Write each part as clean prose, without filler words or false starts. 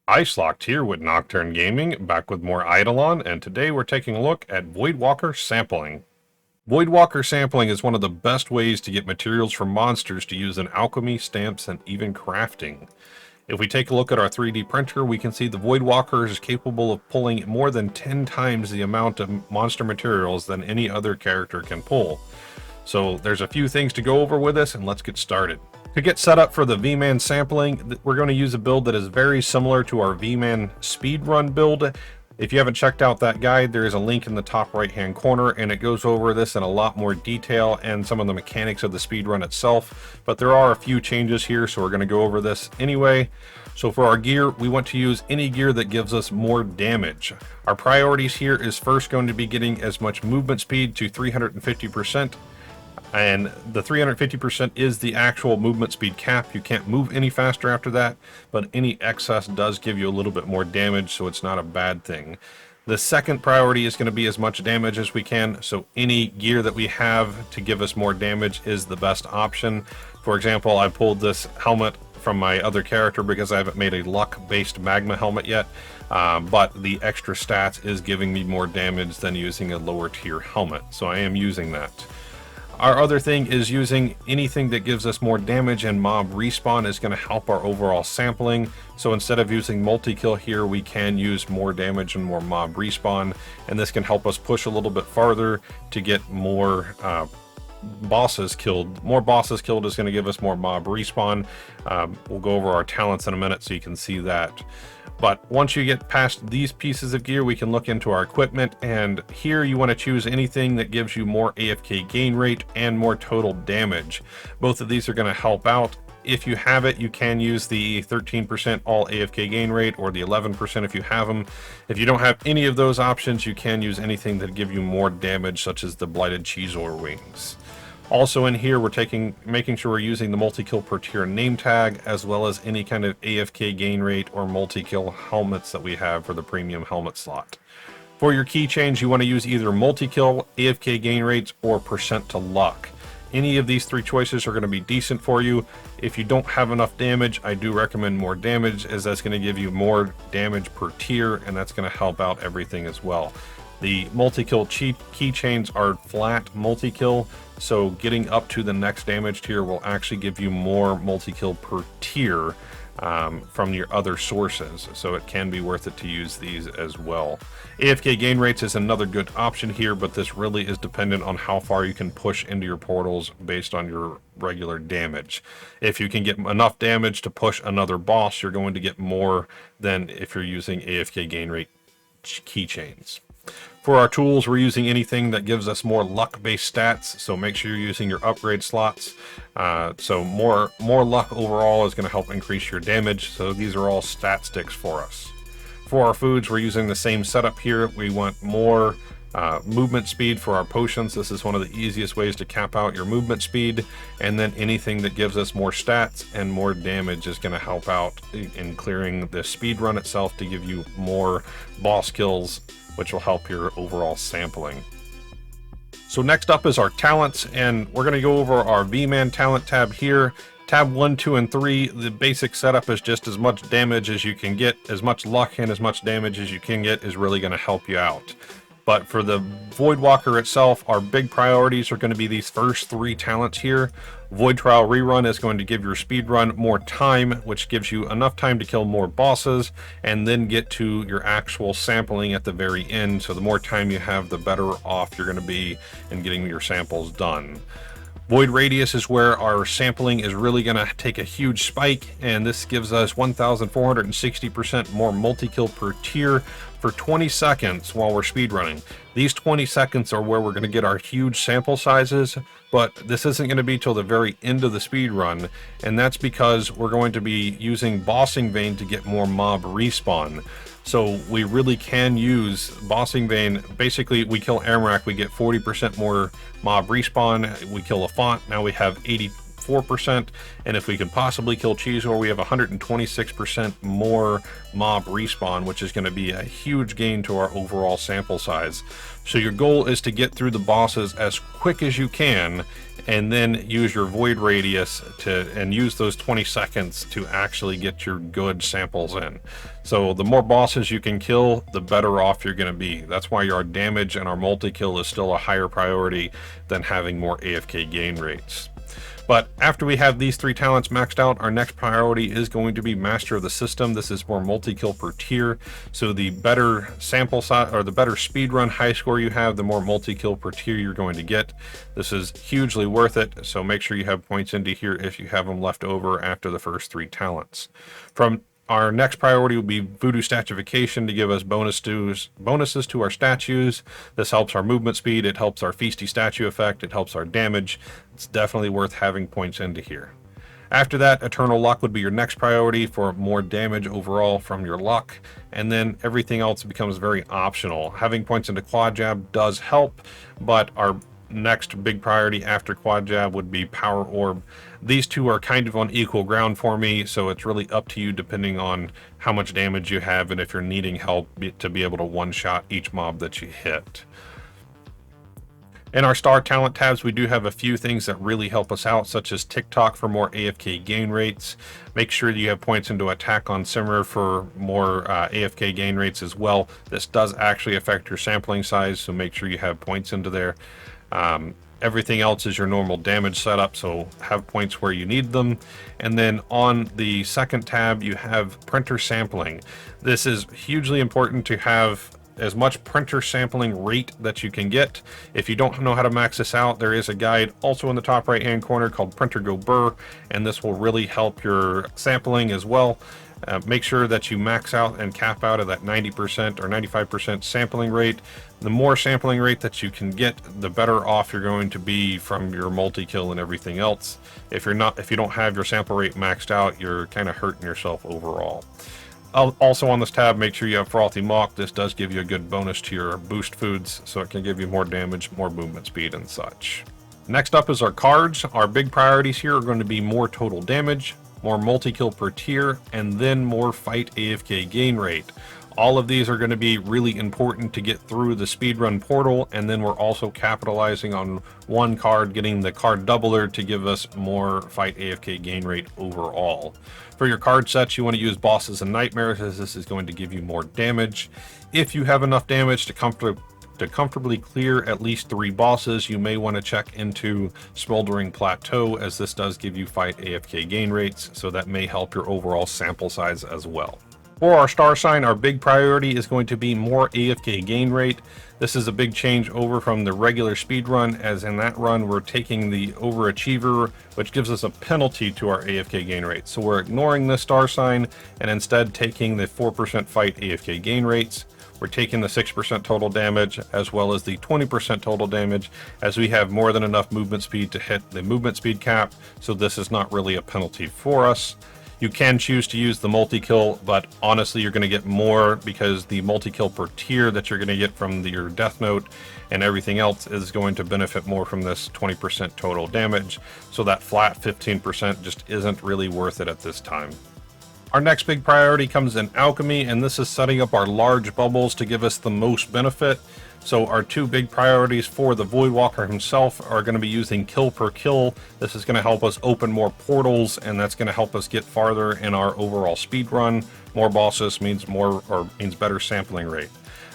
Ice Locked here with Nocturne Gaming, back with more Idleon, and today we're taking a look at Voidwalker Sampling. Voidwalker Sampling is one of the best ways to get materials from monsters to use in alchemy, stamps, and even crafting. If we take a look at our 3D printer, we can see the Voidwalker is capable of pulling more than 10 times the amount of monster materials than any other character can pull. So there's a few things to go over with this, and let's get started. To get set up for the Vman sampling, we're going to use a build that is very similar to our Vman speedrun build. If you haven't checked out that guide, there is a link in the top right hand corner, and it goes over this in a lot more detail and some of the mechanics of the speedrun itself. But there are a few changes here, so we're going to go over this anyway. So for our gear, we want to use any gear that gives us more damage. Our priorities here is first going to be getting as much movement speed to 350%. And the 350% is the actual movement speed cap. You can't move any faster after that, but any excess does give you a little bit more damage, so it's not a bad thing. The second priority is going to be as much damage as we can, so any gear that we have to give us more damage is the best option. For example, I pulled this helmet from my other character because I haven't made a luck-based magma helmet yet, but the extra stats is giving me more damage than using a lower tier helmet, so I am using that. Our other thing is using anything that gives us more damage and mob respawn is going to help our overall sampling. So instead of using multi-kill here, we can use more damage and more mob respawn, and this can help us push a little bit farther to get more bosses killed. More bosses killed is going to give us more mob respawn. We'll go over our talents in a minute so you can see that. But once you get past these pieces of gear, we can look into our equipment, and here you want to choose anything that gives you more AFK gain rate and more total damage. Both of these are going to help out. If you have it, you can use the 13% all AFK gain rate or the 11% if you have them. If you don't have any of those options, you can use anything that give you more damage, such as the Blighted Cheeseor wings. Also in here, we're making sure we're using the multi-kill per tier name tag, as well as any kind of AFK gain rate or multi-kill helmets that we have for the premium helmet slot. For your keychains, you want to use either multi-kill, AFK gain rates, or percent to luck. Any of these three choices are going to be decent for you. If you don't have enough damage, I do recommend more damage, as that's going to give you more damage per tier, and that's going to help out everything as well. The multi-kill keychains are flat multi-kill, so getting up to the next damage tier will actually give you more multi-kill per tier from your other sources, so it can be worth it to use these as well. AFK gain rates is another good option here, but this really is dependent on how far you can push into your portals based on your regular damage. If you can get enough damage to push another boss, you're going to get more than if you're using AFK gain rate keychains. For our tools, we're using anything that gives us more luck-based stats, so make sure you're using your upgrade slots. So more luck overall is going to help increase your damage, so these are all stat sticks for us. For our foods, we're using the same setup here. We want more movement speed for our potions. This is one of the easiest ways to cap out your movement speed, and then anything that gives us more stats and more damage is going to help out in clearing the speed run itself to give you more boss kills, which will help your overall sampling. So next up is our talents, and we're going to go over our Vman talent tab here. Tab 1, 2, and 3, the basic setup is just as much damage as you can get, as much luck and as much damage as you can get is really going to help you out. But for the Voidwalker itself, our big priorities are going to be these first three talents here. Void Trial Rerun is going to give your speedrun more time, which gives you enough time to kill more bosses, and then get to your actual sampling at the very end. So the more time you have, the better off you're going to be in getting your samples done. Void Radius is where our sampling is really going to take a huge spike, and this gives us 1,460% more multi-kill per tier for 20 seconds while we're speedrunning. These 20 seconds are where we're going to get our huge sample sizes, but this isn't going to be till the very end of the speedrun, and that's because we're going to be using Bossing Vein to get more mob respawn. So we really can use Bossing Vein. Basically, we kill Amarak, we get 40% more mob respawn. We kill a Font, now we have 84%. And if we can possibly kill Cheeseor, we have 126% more mob respawn, which is going to be a huge gain to our overall sample size. So your goal is to get through the bosses as quick as you can and then use your void radius and use those 20 seconds to actually get your good samples in. So the more bosses you can kill, the better off you're going to be. That's why our damage and our multi-kill is still a higher priority than having more AFK gain rates. But after we have these 3 talents maxed out, our next priority is going to be Master of the System. This is more multi-kill per tier. So the better sample size, or the better speedrun high score you have, the more multi-kill per tier you're going to get. This is hugely worth it, so make sure you have points into here if you have them left over after the first 3 talents. From our next priority will be Voodoo Statification to give us bonuses to our statues. This helps our movement speed, it helps our feisty statue effect, it helps our damage. It's definitely worth having points into here. After that, Eternal Luck would be your next priority for more damage overall from your luck, and then everything else becomes very optional. Having points into Quad Jab does help, but our next big priority after Quad Jab would be Power Orb. These two are kind of on equal ground for me, so it's really up to you depending on how much damage you have and if you're needing help to be able to one-shot each mob that you hit. In our star talent tabs, we do have a few things that really help us out, such as TikTok for more AFK gain rates. Make sure you have points into Attack on Simmer for more AFK gain rates as well. This does actually affect your sampling size, so make sure you have points into there. Everything else is your normal damage setup, so have points where you need them. And then on the second tab, you have printer sampling. This is hugely important to have as much printer sampling rate that you can get. If you don't know how to max this out, there is a guide also in the top right hand corner called Printer Go Burr, and this will really help your sampling as well. Make sure that you max out and cap out at that 90% or 95% sampling rate. The more sampling rate that you can get, the better off you're going to be from your multi-kill and everything else. If you don't have your sample rate maxed out, you're kind of hurting yourself overall. Also on this tab, make sure you have Frothy Mock. This does give you a good bonus to your boost foods, so it can give you more damage, more movement speed and such. Next up is our cards. Our big priorities here are going to be more total damage, more multi-kill per tier, and then more fight AFK gain rate. All of these are going to be really important to get through the speedrun portal, and then we're also capitalizing on one card, getting the card doubler to give us more fight AFK gain rate overall. For your card sets, you want to use Bosses and Nightmares, as this is going to give you more damage. If you have enough damage to comfortably clear at least 3 bosses, you may want to check into Smoldering Plateau, as this does give you fight AFK gain rates, so that may help your overall sample size as well. For our star sign, our big priority is going to be more AFK gain rate. This is a big change over from the regular speed run, as in that run we're taking the overachiever, which gives us a penalty to our AFK gain rate. So we're ignoring this star sign and instead taking the 4% fight AFK gain rates. We're taking the 6% total damage as well as the 20% total damage, as we have more than enough movement speed to hit the movement speed cap, so this is not really a penalty for us. You can choose to use the multi-kill, but honestly you're going to get more because the multi-kill per tier that you're going to get from your Death Note and everything else is going to benefit more from this 20% total damage, so that flat 15% just isn't really worth it at this time. Our next big priority comes in Alchemy, and this is setting up our large bubbles to give us the most benefit. So our 2 big priorities for the Voidwalker himself are going to be using kill per kill. This is going to help us open more portals, and that's going to help us get farther in our overall speed run. More bosses means better sampling rate.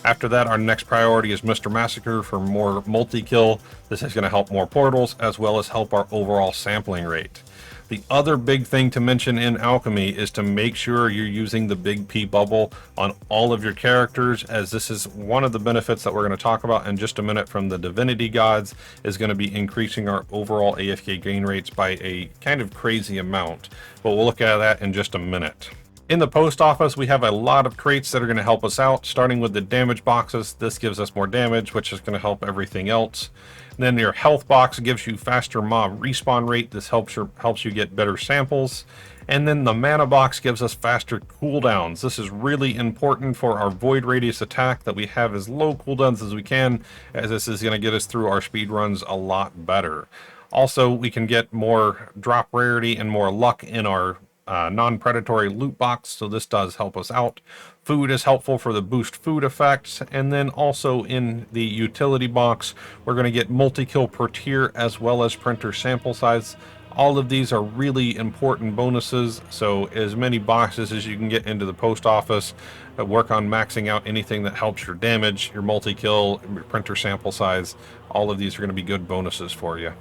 After that, our next priority is Mr. Massacre for more multi-kill. This is going to help more portals as well as help our overall sampling rate. The other big thing to mention in Alchemy is to make sure you're using the Big P bubble on all of your characters, as this is one of the benefits that we're going to talk about in just a minute from the Divinity gods, is going to be increasing our overall AFK gain rates by a kind of crazy amount. But we'll look at that in just a minute. In the post office, we have a lot of crates that are going to help us out, starting with the damage boxes. This gives us more damage, which is going to help everything else. And then your health box gives you faster mob respawn rate. This helps you get better samples. And then the mana box gives us faster cooldowns. This is really important for our void radius attack, that we have as low cooldowns as we can, as this is going to get us through our speed runs a lot better. Also, we can get more drop rarity and more luck in our non-predatory loot box, so this does help us out. Food is helpful for the boost food effects, and then also in the utility box, we're going to get multi-kill per tier as well as printer sample size. All of these are really important bonuses, so as many boxes as you can get into the post office. Work on maxing out anything that helps your damage, your multi-kill, your printer sample size. All of these are going to be good bonuses for you.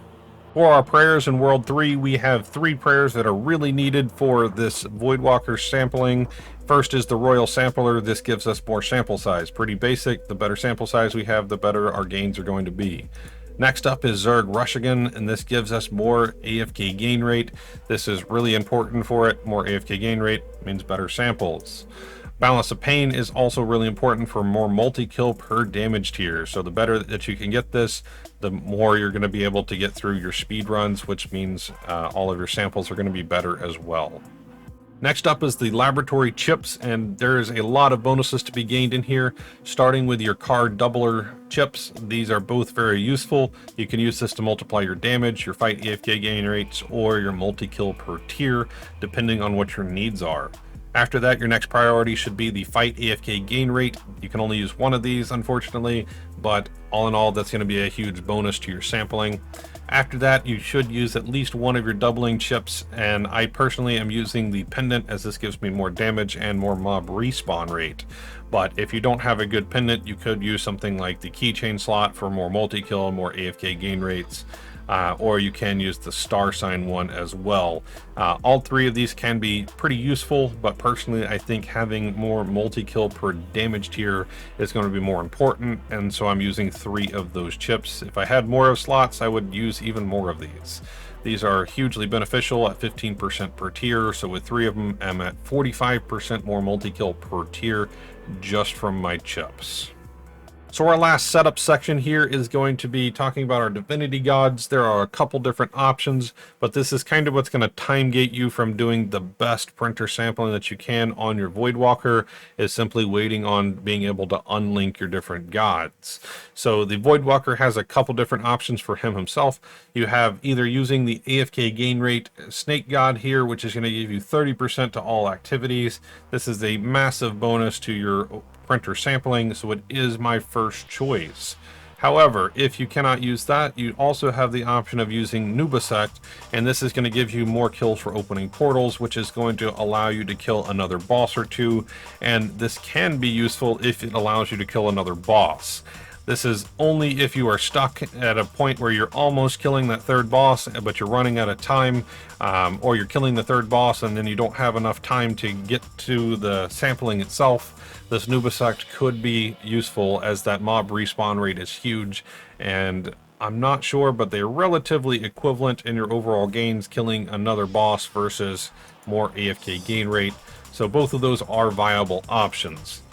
For our prayers in World 3, we have 3 prayers that are really needed for this Voidwalker sampling. First is the Royal Sampler. This gives us more sample size. Pretty basic. The better sample size we have, the better our gains are going to be. Next up is Zerg Rushigan, and this gives us more AFK gain rate. This is really important for it. More AFK gain rate means better samples. Balance of Pain is also really important for more multi-kill per damage tier. So the better that you can get this, the more you're going to be able to get through your speed runs, which means all of your samples are going to be better as well. Next up is the laboratory chips, and there's a lot of bonuses to be gained in here, starting with your card doubler chips. These are both very useful. You can use this to multiply your damage, your fight AFK gain rates, or your multi-kill per tier, depending on what your needs are. After that, your next priority should be the fight AFK gain rate. You can only use one of these, unfortunately, but all in all, that's going to be a huge bonus to your sampling. After that, you should use at least one of your doubling chips, and I personally am using the pendant as this gives me more damage and more mob respawn rate. But if you don't have a good pendant, you could use something like the keychain slot for more multi-kill, more AFK gain rates. Or you can use the star sign one as well. All 3 of these can be pretty useful, but personally I think having more multi-kill per damage tier is going to be more important, and so I'm using 3 of those chips. If I had more of slots, I would use even more of these. These are hugely beneficial at 15% per tier, so with 3 of them, I'm at 45% more multi-kill per tier just from my chips. So our last setup section here is going to be talking about our divinity gods. There are a couple different options, but this is kind of what's going to time gate you from doing the best printer sampling that you can on your Voidwalker, is simply waiting on being able to unlink your different gods. So the Voidwalker has a couple different options for himself. You have either using the AFK gain rate snake god here, which is going to give you 30% to all activities. This is a massive bonus to your printer sampling, so it is my first choice. However, if you cannot use that, you also have the option of using Nubisect, and this is going to give you more kills for opening portals, which is going to allow you to kill another boss or 2, and this can be useful if it allows you to kill another boss. This is only if you are stuck at a point where you're almost killing that 3rd boss, but you're running out of time, or you're killing the 3rd boss and then you don't have enough time to get to the sampling itself. This Nubisect could be useful, as that mob respawn rate is huge, and I'm not sure, but they're relatively equivalent in your overall gains, killing another boss versus more AFK gain rate. So both of those are viable options.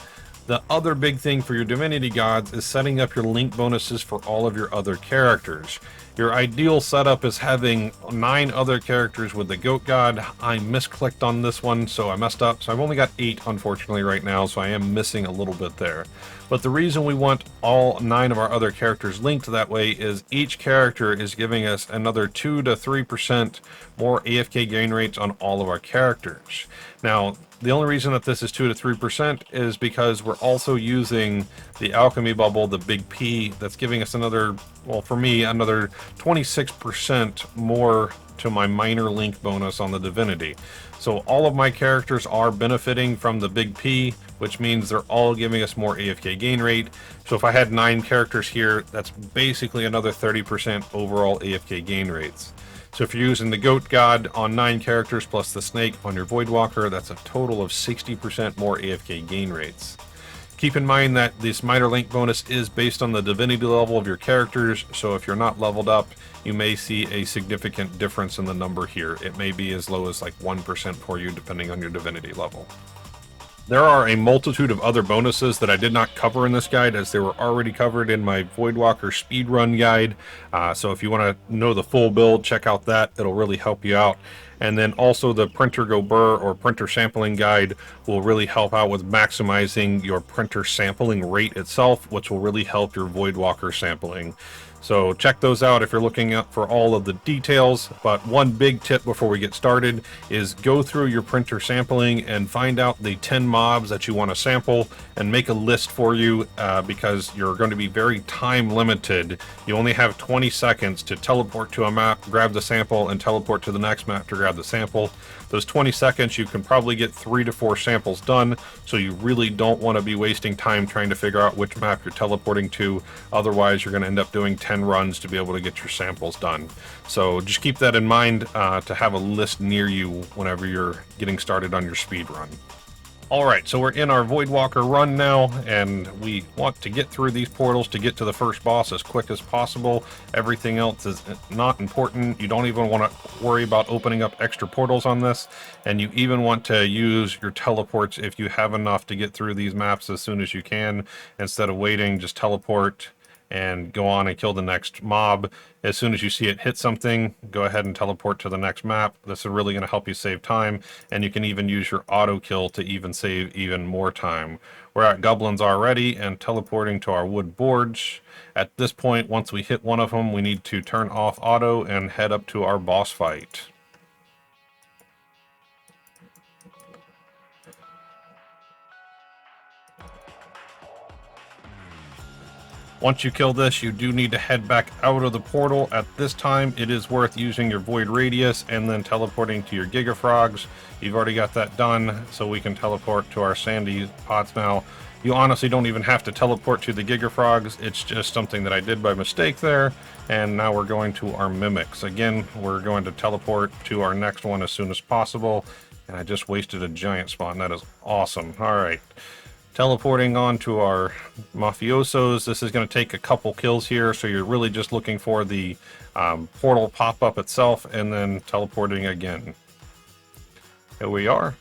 The other big thing for your divinity gods is setting up your link bonuses for all of your other characters. Your ideal setup is having 9 other characters with the goat god. I misclicked on this one, so I messed up. So I've only got 8, unfortunately, right now, so I am missing a little bit there. But the reason we want all 9 of our other characters linked that way is each character is giving us another 2 to 3% more AFK gain rates on all of our characters. Now, the only reason that this is 2 to 3% is because we're also using the Alchemy bubble, the big P, that's giving us another, well, for me, another 26% more to my minor link bonus on the Divinity. So all of my characters are benefiting from the big P, which means they're all giving us more AFK gain rate. So if I had 9 characters here, that's basically another 30% overall AFK gain rates. So if you're using the Goat God on 9 characters plus the Snake on your Voidwalker, that's a total of 60% more AFK gain rates. Keep in mind that this minor link bonus is based on the divinity level of your characters, so if you're not leveled up, you may see a significant difference in the number here. It may be as low as like 1% for you, depending on your divinity level. There are a multitude of other bonuses that I did not cover in this guide, as they were already covered in my Voidwalker speedrun guide. So if you want to know the full build, check out that. It'll really help you out. And then also the Printer Go Burr or Printer Sampling Guide will really help out with maximizing your printer sampling rate itself, which will really help your Voidwalker sampling. So check those out if you're looking up for all of the details. But one big tip before we get started is go through your printer sampling and find out the 10 mobs that you want to sample and make a list for you, because you're going to be very time limited. You only have 20 seconds to teleport to a map, grab the sample, and teleport to the next map to grab the sample. Those 20 seconds, you can probably get 3 to 4 samples done, so you really don't want to be wasting time trying to figure out which map you're teleporting to. Otherwise, you're going to end up doing 10 runs to be able to get your samples done. So just keep that in mind, to have a list near you whenever you're getting started on your speed run. Alright, so we're in our Voidwalker run now, and we want to get through these portals to get to the first boss as quick as possible. Everything else is not important. You don't even want to worry about opening up extra portals on this, and you even want to use your teleports if you have enough to get through these maps as soon as you can. Instead of waiting, just teleport and go on and kill the next mob. As soon as you see it hit something, go ahead and teleport to the next map. This is really going to help you save time, and you can even use your auto kill to even save even more time. We're at goblins already and teleporting to our wood boards. At this point, once we hit one of them, we need to turn off auto and head up to our boss fight. Once you kill this, you do need to head back out of the portal. At this time, it is worth using your void radius and then teleporting to your Giga Frogs. You've already got that done, so we can teleport to our sandy pots now. You honestly don't even have to teleport to the Giga Frogs. It's just something that I did by mistake there. And now we're going to our mimics. Again, we're going to teleport to our next one as soon as possible. And I just wasted a giant spot, and that is awesome. All right. Teleporting on to our mafiosos. This is going to take a couple kills here, so you're really just looking for the portal pop-up itself and then teleporting again. Here we are.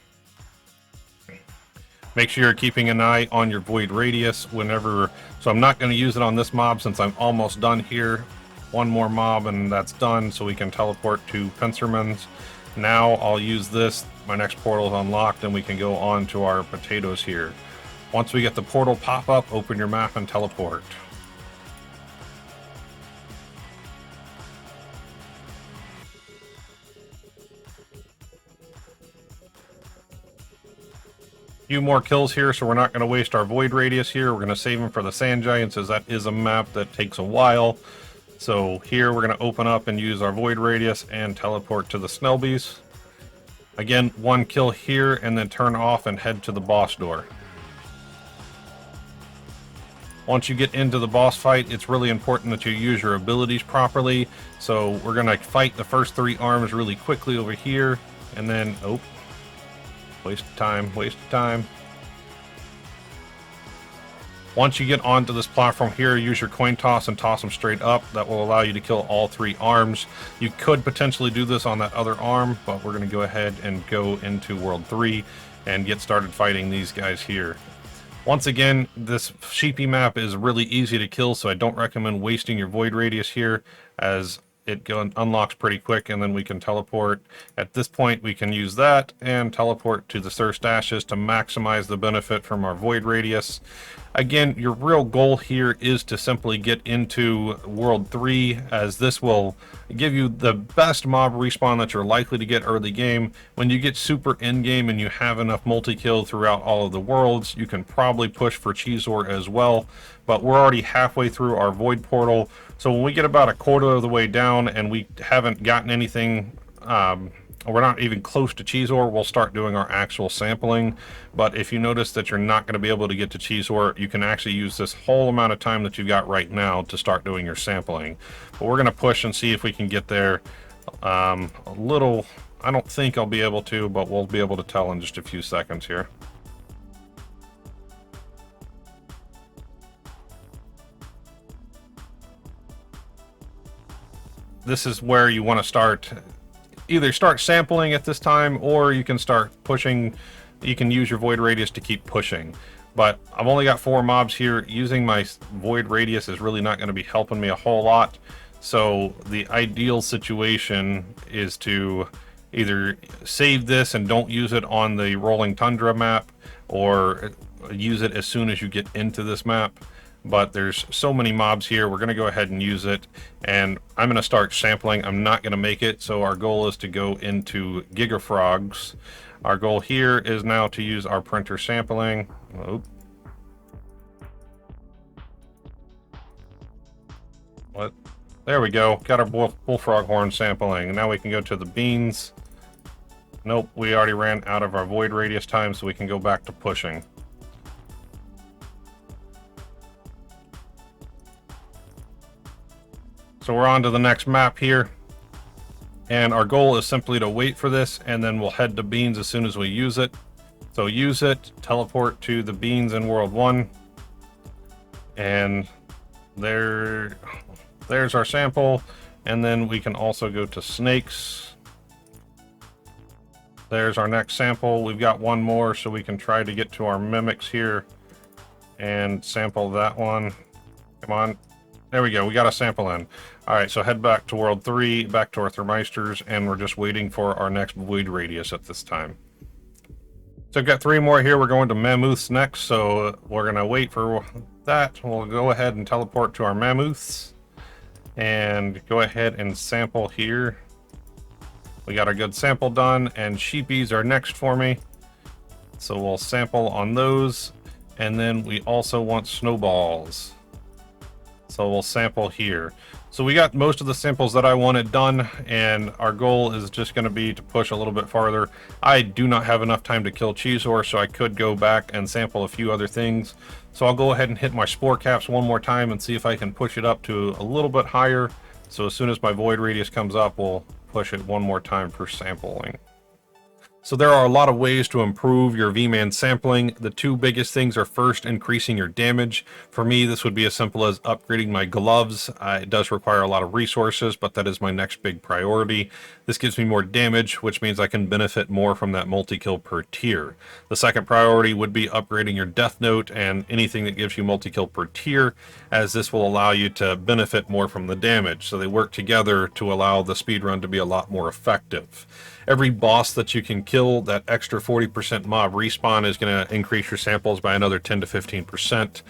Make sure you're keeping an eye on your void radius whenever... So I'm not going to use it on this mob since I'm almost done here. One more mob and that's done, so we can teleport to Pincermans. Now I'll use this. My next portal is unlocked and we can go on to our potatoes here. Once we get the portal pop up, open your map and teleport. Few more kills here, so we're not going to waste our void radius here. We're going to save them for the sand giants, as that is a map that takes a while. So here we're going to open up and use our void radius and teleport to the Snellbees. Again, one kill here and then turn off and head to the boss door. Once you get into the boss fight, it's really important that you use your abilities properly. So we're going to fight the first 3 arms really quickly over here. And then, oh, waste of time. Once you get onto this platform here, use your coin toss and toss them straight up. That will allow you to kill all 3 arms. You could potentially do this on that other arm, but we're going to go ahead and go into World 3 and get started fighting these guys here. Once again, this sheepy map is really easy to kill, so I don't recommend wasting your void radius here, as it unlocks pretty quick and then we can teleport. At this point, we can use that and teleport to the thirst ashes to maximize the benefit from our void radius. Again, your real goal here is to simply get into World 3, as this will give you the best mob respawn that you're likely to get early game. When you get super in-game and you have enough multi-kill throughout all of the worlds, you can probably push for Cheezor as well. But we're already halfway through our Void Portal, so when we get about a quarter of the way down and we haven't gotten anything... we're not even close to Cheezor, we'll start doing our actual sampling. But if you notice that you're not going to be able to get to Cheezor, you can actually use this whole amount of time that you've got right now to start doing your sampling. But we're going to push and see if we can get there. A little, I don't think I'll be able to, but we'll be able to tell in just a few seconds here. This is where you want to start. Either start sampling at this time, or you can start pushing. You can use your void radius to keep pushing. But I've only got 4 mobs here. Using my void radius is really not going to be helping me a whole lot. So the ideal situation is to either save this and don't use it on the Rolling Tundra map, or use it as soon as you get into this map. but there's so many mobs here. We're going to go ahead and use it, and I'm going to start sampling. I'm not going to make it, so our goal is to go into Gigafrogs. Our goal here is now to use our printer sampling. Oh. What? There we go. Got our bullfrog horn sampling. Now we can go to the beans. Nope, we already ran out of our void radius time, so we can go back to pushing. So we're on to the next map here. And our goal is simply to wait for this, and then we'll head to beans as soon as we use it. So use it, teleport to the beans in World 1. And there's our sample. And then we can also go to snakes. There's our next sample. We've got one more, so we can try to get to our mimics here and sample that one. Come on. There we go. We got a sample in. All right, so head back to World 3, back to our Thermisters, and we're just waiting for our next void radius at this time. So I've got 3 more here. We're going to mammoths next, so we're going to wait for that. We'll go ahead and teleport to our mammoths and go ahead and sample here. We got our good sample done, and sheepies are next for me. So we'll sample on those, and then we also want snowballs. So we'll sample here. So we got most of the samples that I wanted done, and our goal is just going to be to push a little bit farther. I do not have enough time to kill Cheezor, so I could go back and sample a few other things. So I'll go ahead and hit my spore caps one more time and see if I can push it up to a little bit higher. So as soon as my void radius comes up, we'll push it one more time for sampling. So there are a lot of ways to improve your Vman sampling. The 2 biggest things are first increasing your damage. For me, this would be as simple as upgrading my gloves. It does require a lot of resources, but that is my next big priority. This gives me more damage, which means I can benefit more from that multi-kill per tier. The second priority would be upgrading your death note and anything that gives you multi-kill per tier, as this will allow you to benefit more from the damage. So they work together to allow the speedrun to be a lot more effective. Every boss that you can kill, that extra 40% mob respawn is going to increase your samples by another 10 to 15%.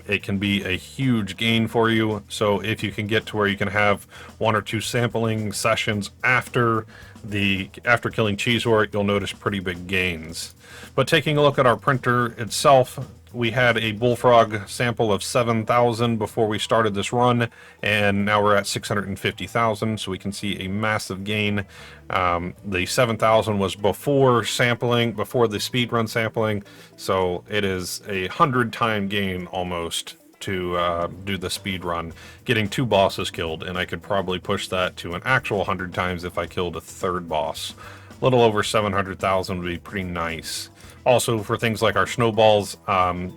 It can be a huge gain for you. So if you can get to where you can have 1 or 2 sampling sessions after killing Cheezor, you'll notice pretty big gains. But taking a look at our printer itself, we had a bullfrog sample of 7,000 before we started this run, and now we're at 650,000, so we can see a massive gain. The 7,000 was before sampling, before the speedrun sampling, so it is a 100-time gain almost to do the speed run, getting 2 bosses killed, and I could probably push that to an actual 100 times if I killed a 3rd boss. A little over 700,000 would be pretty nice. Also, for things like our snowballs,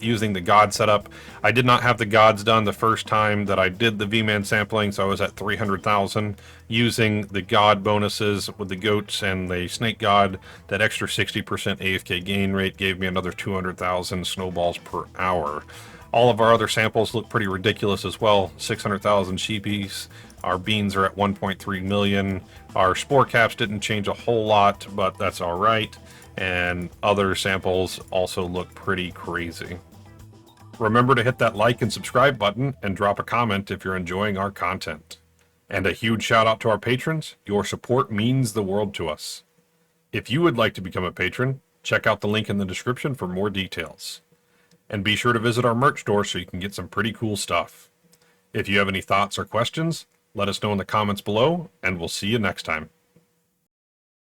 using the god setup, I did not have the gods done the first time that I did the Vman sampling, so I was at 300,000. Using the god bonuses with the goats and the snake god, that extra 60% AFK gain rate gave me another 200,000 snowballs per hour. All of our other samples look pretty ridiculous as well. 600,000 sheepies. Our beans are at 1.3 million. Our spore caps didn't change a whole lot, but that's all right. And other samples also look pretty crazy. Remember to hit that like and subscribe button and drop a comment if you're enjoying our content. And a huge shout out to our patrons. Your support means the world to us. If you would like to become a patron, check out the link in the description for more details. And be sure to visit our merch store so you can get some pretty cool stuff. If you have any thoughts or questions, let us know in the comments below, and we'll see you next time.